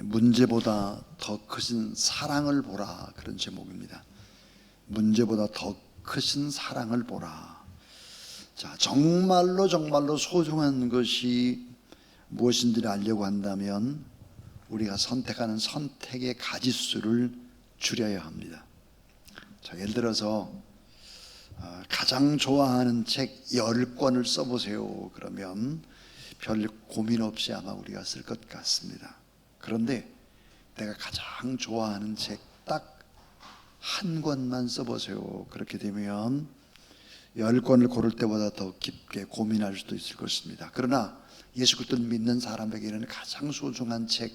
문제보다 더 크신 사랑을 보라, 그런 제목입니다. 문제보다 더 크신 사랑을 보라. 자, 정말로 소중한 것이 무엇인지를 알려고 한다면 우리가 선택하는 선택의 가짓수를 줄여야 합니다. 자, 예를 들어서 가장 좋아하는 책 10권을 써보세요. 그러면 별 고민 없이 아마 우리가 쓸 것 같습니다. 그런데 내가 가장 좋아하는 책 딱 한 권만 써보세요. 그렇게 되면 10권을 고를 때보다 더 깊게 고민할 수도 있을 것입니다. 그러나 예수 그리스도를 믿는 사람에게는 가장 소중한 책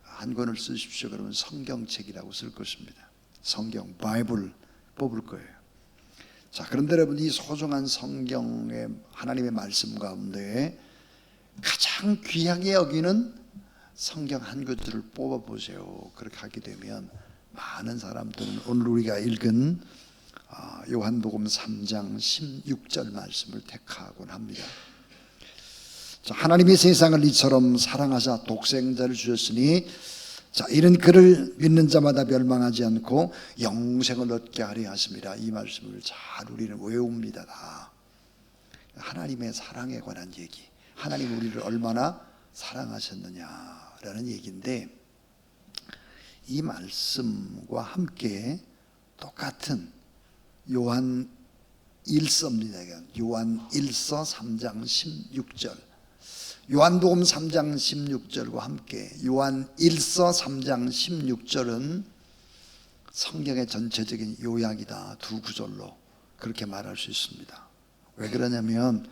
한 권을 쓰십시오. 그러면 성경책이라고 쓸 것입니다. 성경, 바이블 뽑을 거예요. 자, 그런데 여러분, 이 소중한 성경의 하나님의 말씀 가운데 가장 귀하게 여기는 성경 한 구절을 뽑아보세요. 그렇게 하게 되면 많은 사람들은 오늘 우리가 읽은 요한복음 3장 16절 말씀을 택하곤 합니다. 자, 하나님이 세상을 이처럼 사랑하사 독생자를 주셨으니 자, 이는 그를 믿는 자마다 멸망하지 않고 영생을 얻게 하려 하십니다. 이 말씀을 잘 우리는 외웁니다. 다. 하나님의 사랑에 관한 얘기, 하나님 우리를 얼마나 사랑하셨느냐라는 얘기인데, 이 말씀과 함께 똑같은 요한 1서입니다. 요한 1서 3장 16절, 요한복음 3장 16절과 함께 요한 1서 3장 16절은 성경의 전체적인 요약이다. 두 구절로 그렇게 말할 수 있습니다. 왜 그러냐면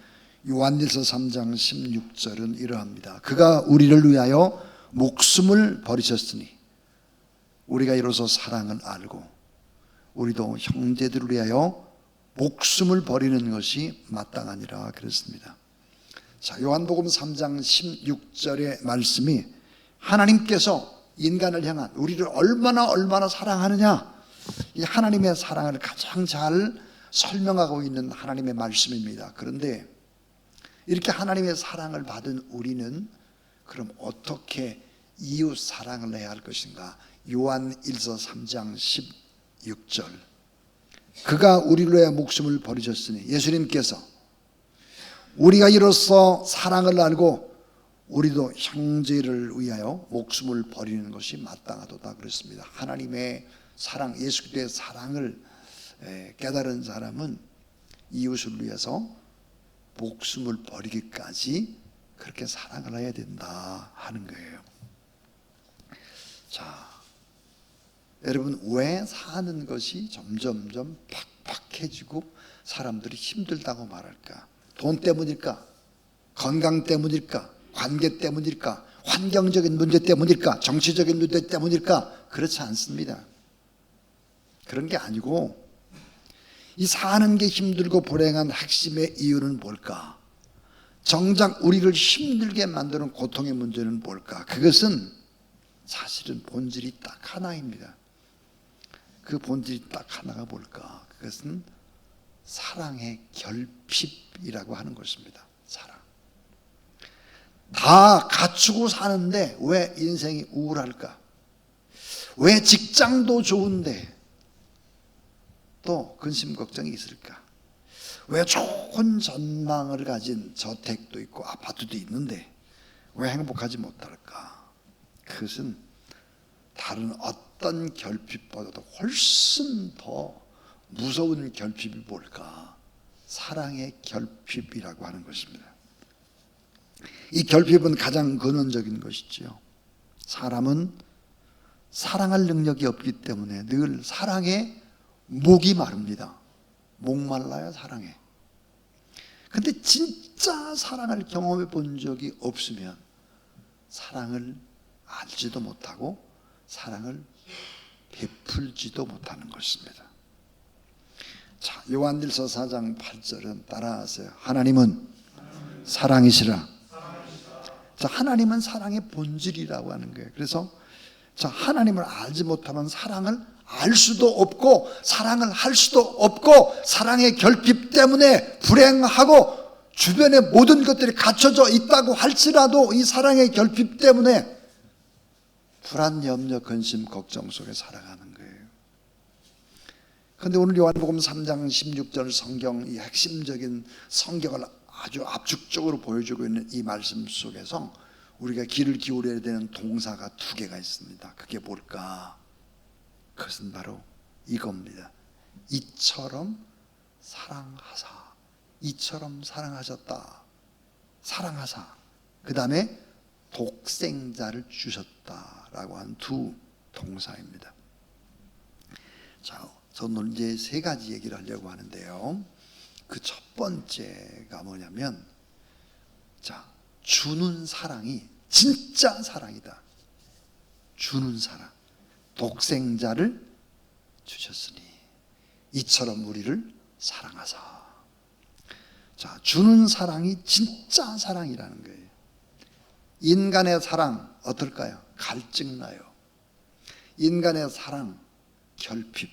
요한 1서 3장 16절은 이러합니다. 그가 우리를 위하여 목숨을 버리셨으니 우리가 이로써 사랑을 알고 우리도 형제들을 위하여 목숨을 버리는 것이 마땅하니라 그랬습니다. 자, 요한복음 3장 16절의 말씀이 하나님께서 인간을 향한 우리를 얼마나 사랑하느냐, 이 하나님의 사랑을 가장 잘 설명하고 있는 하나님의 말씀입니다. 그런데 이렇게 하나님의 사랑을 받은 우리는 그럼 어떻게 이웃 사랑을 해야 할 것인가? 요한 1서 3장 16절, 그가 우리를 위해 목숨을 버리셨으니, 예수님께서 우리가 이로써 사랑을 알고 우리도 형제를 위하여 목숨을 버리는 것이 마땅하도다 그랬습니다. 하나님의 사랑, 예수 그리스도의 사랑을 깨달은 사람은 이웃을 위해서 목숨을 버리기까지 그렇게 사랑을 해야 된다 하는 거예요. 자, 여러분, 왜 사는 것이 점점점 팍팍해지고 사람들이 힘들다고 말할까? 돈 때문일까? 건강 때문일까? 관계 때문일까? 환경적인 문제 때문일까? 정치적인 문제 때문일까? 그렇지 않습니다. 그런 게 아니고, 이 사는 게 힘들고 불행한 핵심의 이유는 뭘까? 정작 우리를 힘들게 만드는 고통의 문제는 뭘까? 그것은 사실은 본질이 딱 하나입니다. 그 본질이 딱 하나가 뭘까? 그것은 사랑의 결핍이라고 하는 것입니다. 사랑. 다 갖추고 사는데 왜 인생이 우울할까? 왜 직장도 좋은데 또 근심 걱정이 있을까? 왜 좋은 전망을 가진 저택도 있고 아파트도 있는데 왜 행복하지 못할까? 그것은 다른 어떤 결핍보다도 훨씬 더 무서운 결핍이 뭘까? 사랑의 결핍이라고 하는 것입니다. 이 결핍은 가장 근원적인 것이지요. 사람은 사랑할 능력이 없기 때문에 늘 사랑에 목이 마릅니다. 목말라요, 사랑에. 근데 진짜 사랑을 경험해 본 적이 없으면 사랑을 알지도 못하고 사랑을 베풀지도 못하는 것입니다. 자, 요한일서 4장 8절은 따라하세요. 하나님은 사랑이시라. 자, 하나님은 사랑의 본질이라고 하는 거예요. 그래서 자, 하나님을 알지 못하면 사랑을 알 수도 없고 사랑을 할 수도 없고 사랑의 결핍 때문에 불행하고 주변의 모든 것들이 갖춰져 있다고 할지라도 이 사랑의 결핍 때문에 불안, 염려, 근심, 걱정 속에 살아가는 거예요. 그런데 오늘 요한복음 3장 16절 성경, 이 핵심적인 성경을 아주 압축적으로 보여주고 있는 이 말씀 속에서 우리가 귀를 기울여야 되는 동사가 두 개가 있습니다. 그게 뭘까? 그것은 바로 이겁니다. 이처럼 사랑하사, 이처럼 사랑하셨다, 사랑하사, 그 다음에 독생자를 주셨다라고 하는 두 동사입니다. 자, 저는 이제 세 가지 얘기를 하려고 하는데요. 그 첫 번째가 뭐냐면, 자, 주는 사랑이 진짜 사랑이다. 주는 사랑, 독생자를 주셨으니 이처럼 우리를 사랑하사. 자, 주는 사랑이 진짜 사랑이라는 거예요. 인간의 사랑 어떨까요? 갈증나요. 인간의 사랑 결핍,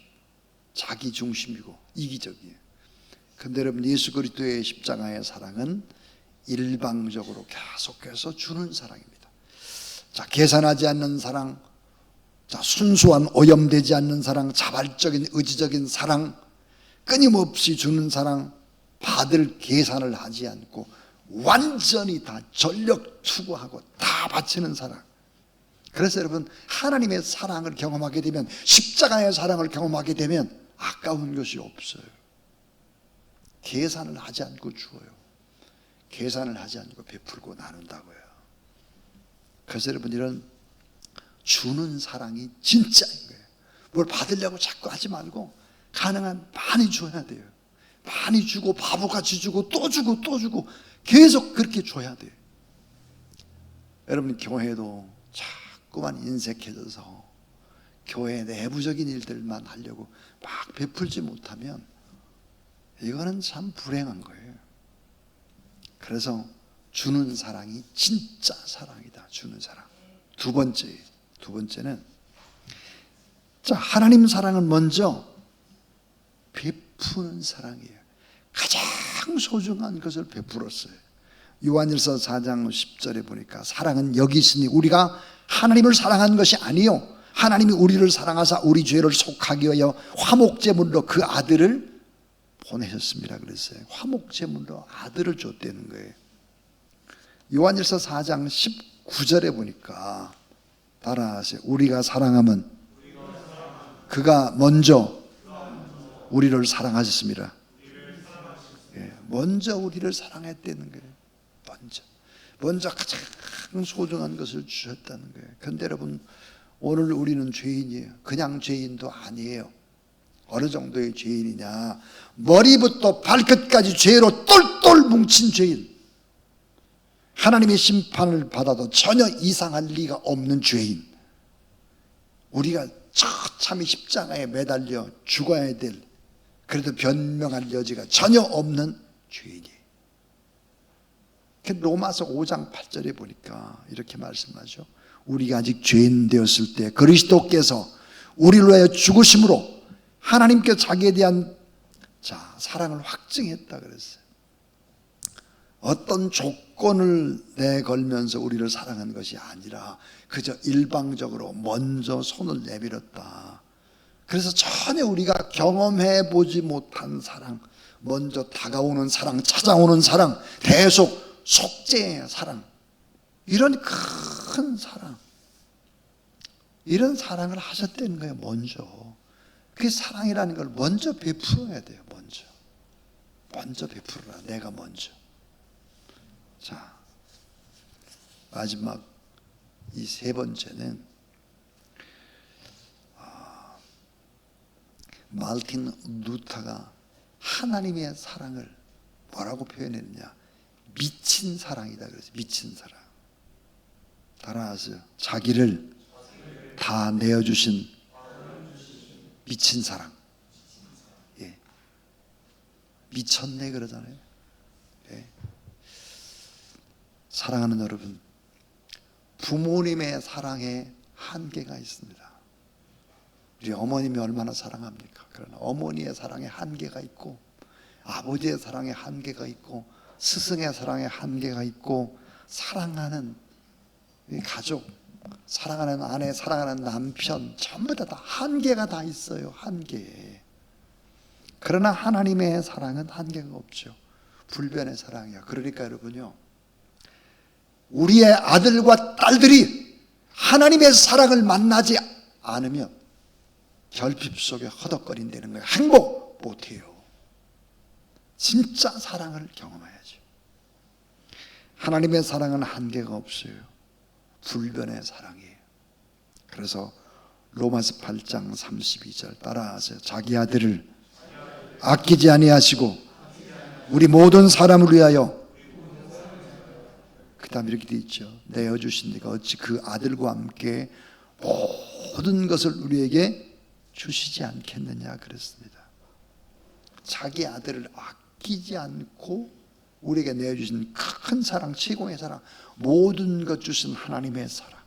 자기중심이고 이기적이에요. 근데 여러분, 예수 그리스도의 십자가의 사랑은 일방적으로 계속해서 주는 사랑입니다. 자, 계산하지 않는 사랑, 자, 순수한 오염되지 않는 사랑, 자발적인 의지적인 사랑, 끊임없이 주는 사랑, 받을 계산을 하지 않고 완전히 다 전력 투구하고 다 바치는 사랑. 그래서 여러분, 하나님의 사랑을 경험하게 되면, 십자가의 사랑을 경험하게 되면 아까운 것이 없어요. 계산을 하지 않고 주어요. 계산을 하지 않고 베풀고 나눈다고요. 그래서 여러분, 이런 주는 사랑이 진짜인 거예요. 뭘 받으려고 자꾸 하지 말고 가능한 많이 줘야 돼요. 많이 주고 바보같이 주고 또 주고 또 주고 계속 그렇게 줘야 돼요. 여러분, 교회도 자꾸만 인색해져서 교회 내부적인 일들만 하려고 막 베풀지 못하면 이거는 참 불행한 거예요. 그래서 주는 사랑이 진짜 사랑이다. 주는 사랑. 두 번째는, 자, 하나님 사랑은 먼저 베푸는 사랑이에요. 가장 소중한 것을 베풀었어요. 요한일서 4장 10절에 보니까 사랑은 여기 있으니 우리가 하나님을 사랑한 것이 아니요 하나님이 우리를 사랑하사 우리 죄를 속하기 위하여 화목제물로 그 아들을 보내셨습니다 그랬어요. 화목제물로 아들을 줬다는 거예요. 요한일서 4장 19절에 보니까 따라하세요. 우리가 사랑하면 그가 먼저 우리를 사랑하셨습니다. 예, 먼저 우리를 사랑했다는 거예요. 먼저 가장 소중한 것을 주셨다는 거예요. 그런데 여러분, 오늘 우리는 죄인이에요. 그냥 죄인도 아니에요. 어느 정도의 죄인이냐, 머리부터 발끝까지 죄로 똘똘 뭉친 죄인, 하나님의 심판을 받아도 전혀 이상할 리가 없는 죄인, 우리가 처참히 십자가에 매달려 죽어야 될, 그래도 변명할 여지가 전혀 없는 죄인이에요. 로마서 5장 8절에 보니까 이렇게 말씀하죠. 우리가 아직 죄인 되었을 때 그리스도께서 우리를 위하여 죽으심으로 하나님께 자기에 대한 사랑을 확증했다 그랬어요. 어떤 조건을 내걸면서 우리를 사랑한 것이 아니라 그저 일방적으로 먼저 손을 내밀었다. 그래서 전혀 우리가 경험해 보지 못한 사랑, 먼저 다가오는 사랑, 찾아오는 사랑, 계속 속죄의 사랑, 이런 큰 사랑, 이런 사랑을 하셨다는 거예요. 먼저 그 사랑이라는 걸 먼저 베풀어야 돼요. 먼저 베풀어라. 내가 먼저. 자, 마지막 이 세 번째는 말틴 루터가 하나님의 사랑을 뭐라고 표현했느냐, 미친 사랑이다 그래서 미친 사랑. 따라하세요. 자기를 다 내어주신 미친 사랑. 예. 미쳤네 그러잖아요. 예. 사랑하는 여러분, 부모님의 사랑에 한계가 있습니다. 우리 어머님이 얼마나 사랑합니까? 그러나 어머니의 사랑에 한계가 있고, 아버지의 사랑에 한계가 있고, 스승의 사랑에 한계가 있고, 사랑하는 가족, 사랑하는 아내, 사랑하는 남편 전부 다 한계가 다 있어요. 한계. 그러나 하나님의 사랑은 한계가 없죠. 불변의 사랑이야. 그러니까 여러분요, 우리의 아들과 딸들이 하나님의 사랑을 만나지 않으면 결핍 속에 허덕거린다는 거예요. 행복 못해요. 진짜 사랑을 경험해야죠. 하나님의 사랑은 한계가 없어요. 불변의 사랑이에요. 그래서 로마서 8장 32절 따라하세요. 자기 아들을 아끼지 아니하시고 우리 모든 사람을 위하여, 그 다음 이렇게 돼 있죠. 내어주신 이가 어찌 그 아들과 함께 모든 것을 우리에게 주시지 않겠느냐 그랬습니다. 자기 아들을 아끼지 않고 우리에게 내어주신 큰 사랑, 최고의 사랑, 모든 것 주신 하나님의 사랑,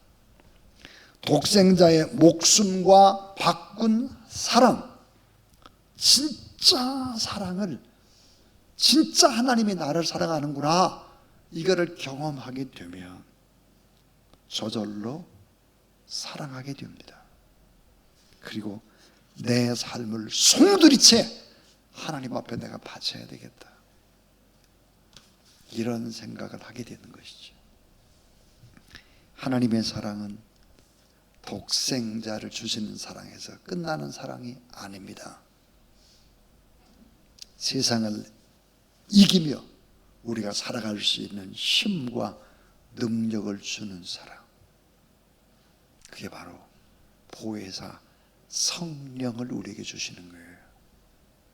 독생자의 목숨과 바꾼 사랑, 진짜 사랑을, 진짜 하나님이 나를 사랑하는구나, 이거를 경험하게 되면 저절로 사랑하게 됩니다. 그리고 내 삶을 송두리째 하나님 앞에 내가 바쳐야 되겠다, 이런 생각을 하게 되는 것이죠. 하나님의 사랑은 독생자를 주시는 사랑에서 끝나는 사랑이 아닙니다. 세상을 이기며 우리가 살아갈 수 있는 힘과 능력을 주는 사랑, 그게 바로 보혜사 성령을 우리에게 주시는 거예요.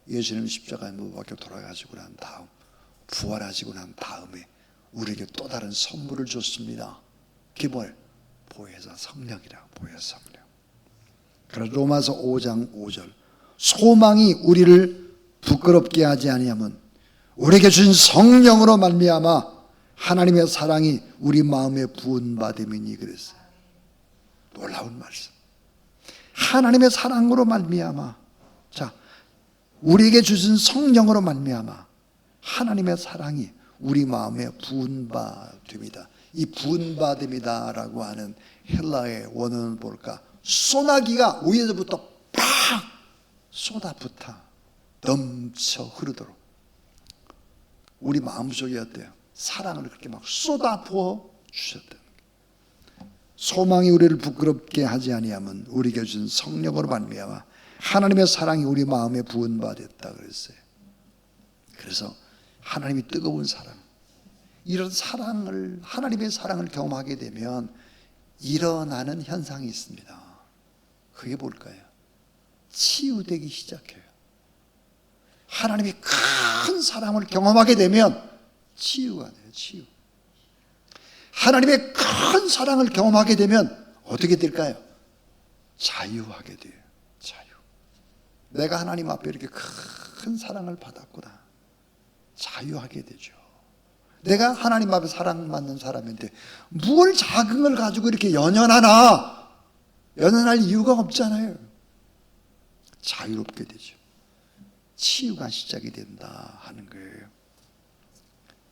예수님 십자가에 못 박혀 돌아가시고 난 다음, 부활하시고 난 다음에 우리에게 또 다른 선물을 줬습니다. 그게 뭘? 보혜사 성령이라. 보혜사 성령. 그래서 로마서 5장 5절, 소망이 우리를 부끄럽게 하지 아니하면 우리에게 주신 성령으로 말미암아 하나님의 사랑이 우리 마음에 부은받음이니 그랬어요. 놀라운 말씀. 하나님의 사랑으로 말미암아, 자, 우리에게 주신 성령으로 말미암아 하나님의 사랑이 우리 마음에 부은받음이다. 이 부은받음이다라고 하는 헬라의 원어는 뭘까? 소나기가 위에서부터 팍 쏟아붓다 넘쳐 흐르도록 우리 마음속에 어때요? 사랑을 그렇게 막 쏟아부어 주셨다. 소망이 우리를 부끄럽게 하지 아니하면 우리에게 주신 성령으로 말미암아 하나님의 사랑이 우리 마음에 부은받았다 그랬어요. 그래서 하나님이 뜨거운 사랑, 이런 사랑을, 하나님의 사랑을 경험하게 되면 일어나는 현상이 있습니다. 그게 뭘까요? 치유되기 시작해요. 하나님이 큰 사랑을 경험하게 되면 치유가 돼요. 치유. 하나님의 큰 사랑을 경험하게 되면 어떻게 될까요? 자유하게 돼요. 자유. 내가 하나님 앞에 이렇게 큰 사랑을 받았구나, 자유하게 되죠. 내가 하나님 앞에 사랑받는 사람인데 뭘 작은 걸 가지고 이렇게 연연하나? 연연할 이유가 없잖아요. 자유롭게 되죠. 치유가 시작이 된다 하는 거예요.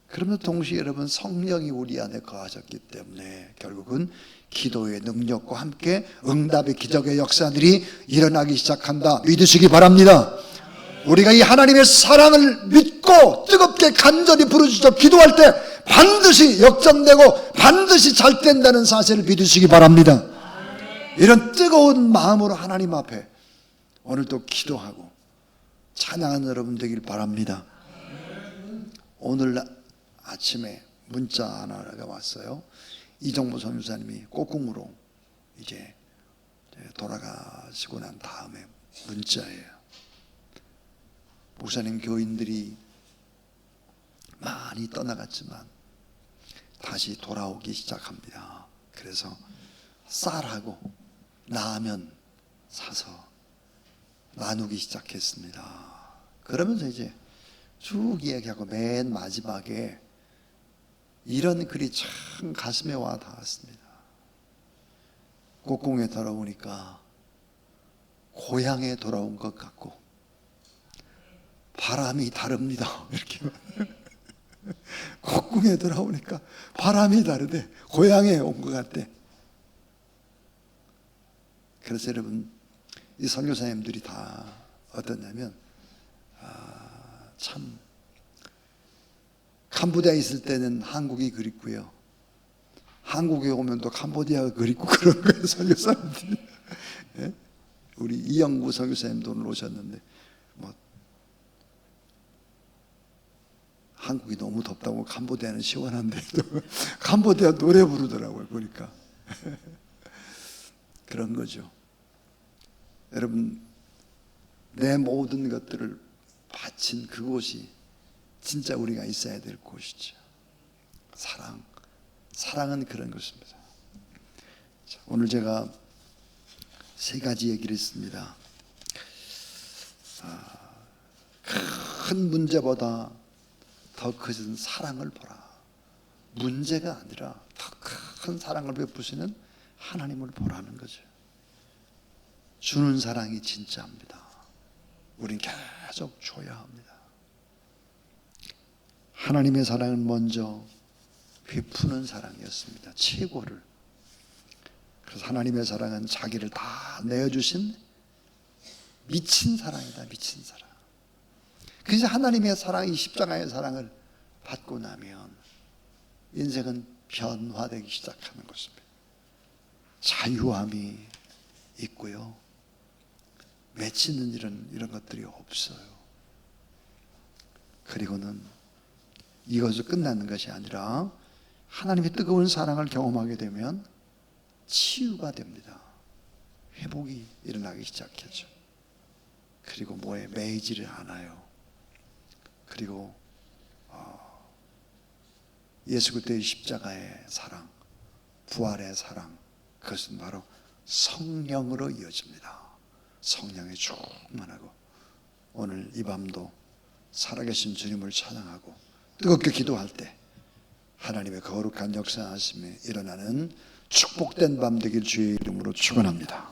그러면서 동시에 여러분, 성령이 우리 안에 거하셨기 때문에 결국은 기도의 능력과 함께 응답의 기적의 역사들이 일어나기 시작한다 믿으시기 바랍니다. 우리가 이 하나님의 사랑을 믿고 뜨겁게 간절히 부르짖어 기도할 때 반드시 역전되고 반드시 잘 된다는 사실을 믿으시기 바랍니다. 이런 뜨거운 마음으로 하나님 앞에 오늘도 기도하고 찬양하는 여러분 되길 바랍니다. 오늘 아침에 문자 하나가 왔어요. 이정모 선교사님이 꼬궁으로 이제 돌아가시고 난 다음에 문자예요. 목사님, 교인들이 많이 떠나갔지만 다시 돌아오기 시작합니다. 그래서 쌀하고 라면 사서 나누기 시작했습니다. 그러면서 이제 쭉 이야기하고 맨 마지막에 이런 글이 참 가슴에 와 닿았습니다. 곡궁에 돌아오니까 고향에 돌아온 것 같고 바람이 다릅니다. 이렇게 곡궁에 돌아오니까 바람이 다르대. 고향에 온 것 같대. 그래서 여러분 이 선교사님들이 다 어떠냐면 참 캄보디아에 있을 때는 한국이 그립고요, 한국에 오면 또 캄보디아가 그립고 그런 거예요, 선교사님들이. 예? 우리 이영구 선교사님도 오늘 오셨는데 뭐 한국이 너무 덥다고 캄보디아는 시원한데도 캄보디아 노래 부르더라고요. 보니까 그런 거죠. 여러분, 내 모든 것들을 바친 그곳이 진짜 우리가 있어야 될 곳이죠. 사랑은 그런 것입니다. 자, 오늘 제가 세 가지 얘기를 했습니다. 큰 문제보다 더 큰 사랑을 보라. 문제가 아니라 더 큰 사랑을 베푸시는 하나님을 보라는 거죠. 주는 사랑이 진짜입니다. 우린 계속 줘야 합니다. 하나님의 사랑은 먼저 베푸는 사랑이었습니다. 최고를. 그래서 하나님의 사랑은 자기를 다 내어주신 미친 사랑이다. 미친 사랑. 그래서 하나님의 사랑, 이 십자가의 사랑을 받고 나면 인생은 변화되기 시작하는 것입니다. 자유함이 있고요, 맺히는 이런 것들이 없어요. 그리고는 이것으로 끝나는 것이 아니라 하나님의 뜨거운 사랑을 경험하게 되면 치유가 됩니다. 회복이 일어나기 시작하죠. 그리고 뭐에 매이지를 않아요. 그리고 예수 그리스도의 십자가의 사랑, 부활의 사랑, 그것은 바로 성령으로 이어집니다. 성령에 충만하고 오늘 이 밤도 살아계신 주님을 찬양하고 뜨겁게 기도할 때 하나님의 거룩한 역사하심에 일어나는 축복된 밤 되길 주의 이름으로 축원합니다.